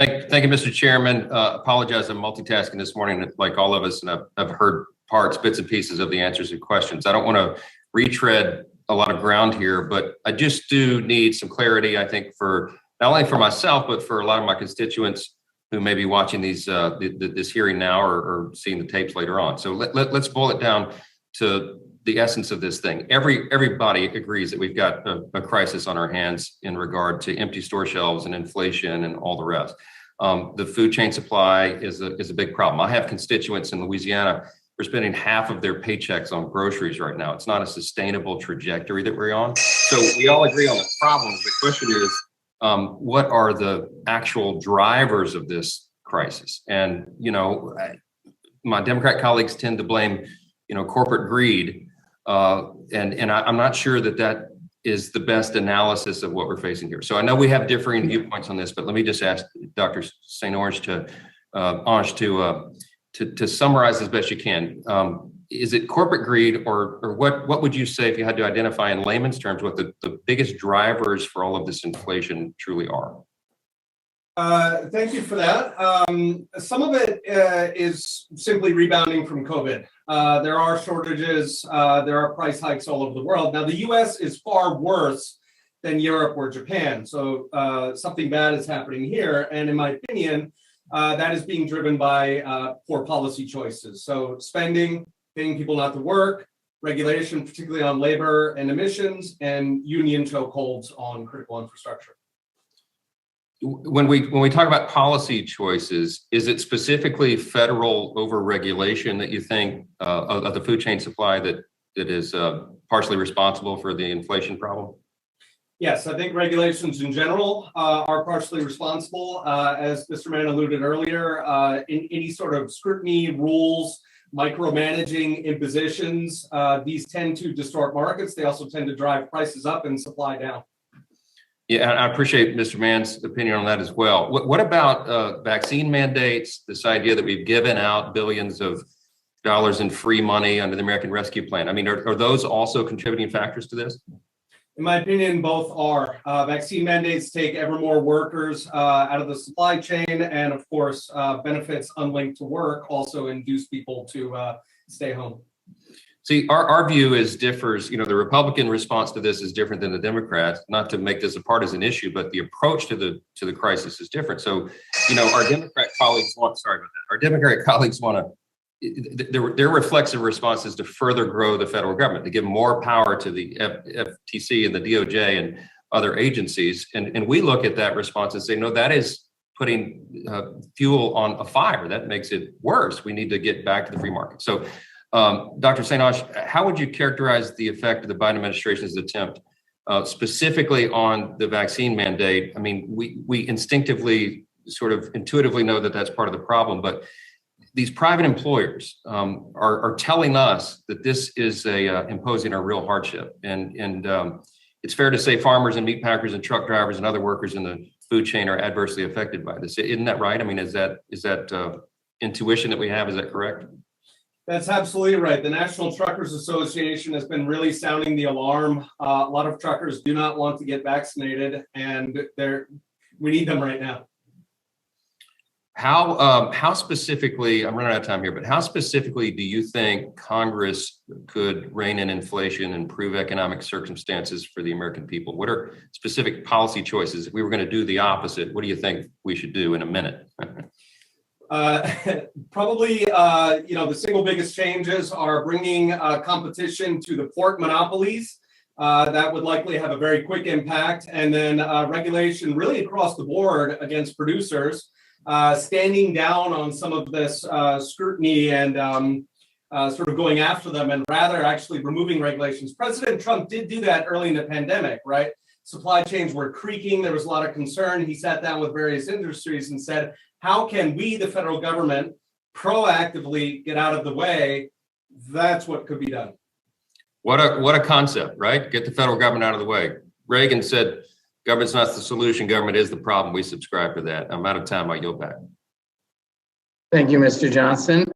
Thank you, Mr. Chairman. Apologize, I'm multitasking this morning, like all of us, and I've heard bits and pieces of the answers and questions. I don't want to retread a lot of ground here, but I just do need some clarity, I think, for not only for myself, but for a lot of my constituents who may be watching this hearing now or seeing the tapes later on. So let's boil it down to the essence of this thing. Everybody agrees that we've got a crisis on our hands in regard to empty store shelves and inflation and all the rest. The food chain supply is a big problem. I have constituents in Louisiana who are spending half of their paychecks on groceries right now. It's not a sustainable trajectory that we're on. So we all agree on the problems. The question is, what are the actual drivers of this crisis? And, my Democrat colleagues tend to blame, corporate greed. And I'm not sure that is the best analysis of what we're facing here. So I know we have differing viewpoints on this, but let me just ask Dr. St. Orange to summarize as best you can. Is it corporate greed, or what would you say, if you had to identify in layman's terms, what the biggest drivers for all of this inflation truly are? Thank you for that. Some of it is simply rebounding from COVID. There are shortages. There are price hikes all over the world. Now, the U.S. is far worse than Europe or Japan. So something bad is happening here. And in my opinion, that is being driven by poor policy choices. So spending, paying people not to work, regulation, particularly on labor and emissions, and union chokeholds on critical infrastructure. When we talk about policy choices, is it specifically federal overregulation that you think of the food chain supply that is partially responsible for the inflation problem? Yes, I think regulations in general are partially responsible. As Mr. Mann alluded earlier, in any sort of scrutiny, rules, micromanaging, impositions, these tend to distort markets. They also tend to drive prices up and supply down. Yeah, I appreciate Mr. Mann's opinion on that as well. What about vaccine mandates, this idea that we've given out billions of dollars in free money under the American Rescue Plan? I mean, are those also contributing factors to this? In my opinion, both are. Vaccine mandates take ever more workers out of the supply chain, and of course, benefits unlinked to work also induce people to stay home. See, our view differs. The Republican response to this is different than the Democrats. Not to make this a partisan issue, but the approach to the crisis is different. So, our Democrat colleagues want. Sorry about that. Our Democrat colleagues want to. Their reflexive response is to further grow the federal government, to give more power to the FTC and the DOJ and other agencies. And we look at that response and say, no, that is putting fuel on a fire. That makes it worse. We need to get back to the free market. So. Dr. St. Onge, how would you characterize the effect of the Biden administration's attempt specifically on the vaccine mandate? I mean, we instinctively, sort of intuitively know that that's part of the problem, but these private employers are telling us that this is imposing a real hardship. And it's fair to say farmers and meat packers and truck drivers and other workers in the food chain are adversely affected by this. Isn't that right? I mean, is that intuition that we have, is that correct? That's absolutely right. The National Truckers Association has been really sounding the alarm. A lot of truckers do not want to get vaccinated, and we need them right now. How specifically, I'm running out of time here, but how specifically do you think Congress could rein in inflation and improve economic circumstances for the American people? What are specific policy choices? If we were going to do the opposite, what do you think we should do in a minute? Probably, the single biggest changes are bringing competition to the pork monopolies. That would likely have a very quick impact. And then regulation really across the board against producers, standing down on some of this scrutiny and sort of going after them, and rather actually removing regulations. President Trump did do that early in the pandemic, right? Supply chains were creaking. There was a lot of concern. He sat down with various industries and said, how can we, the federal government, proactively get out of the way? That's what could be done. What a concept, right? Get the federal government out of the way. Reagan said, government's not the solution, government is the problem. We subscribe to that. I'm out of time. I yield back. Thank you, Mr. Johnson.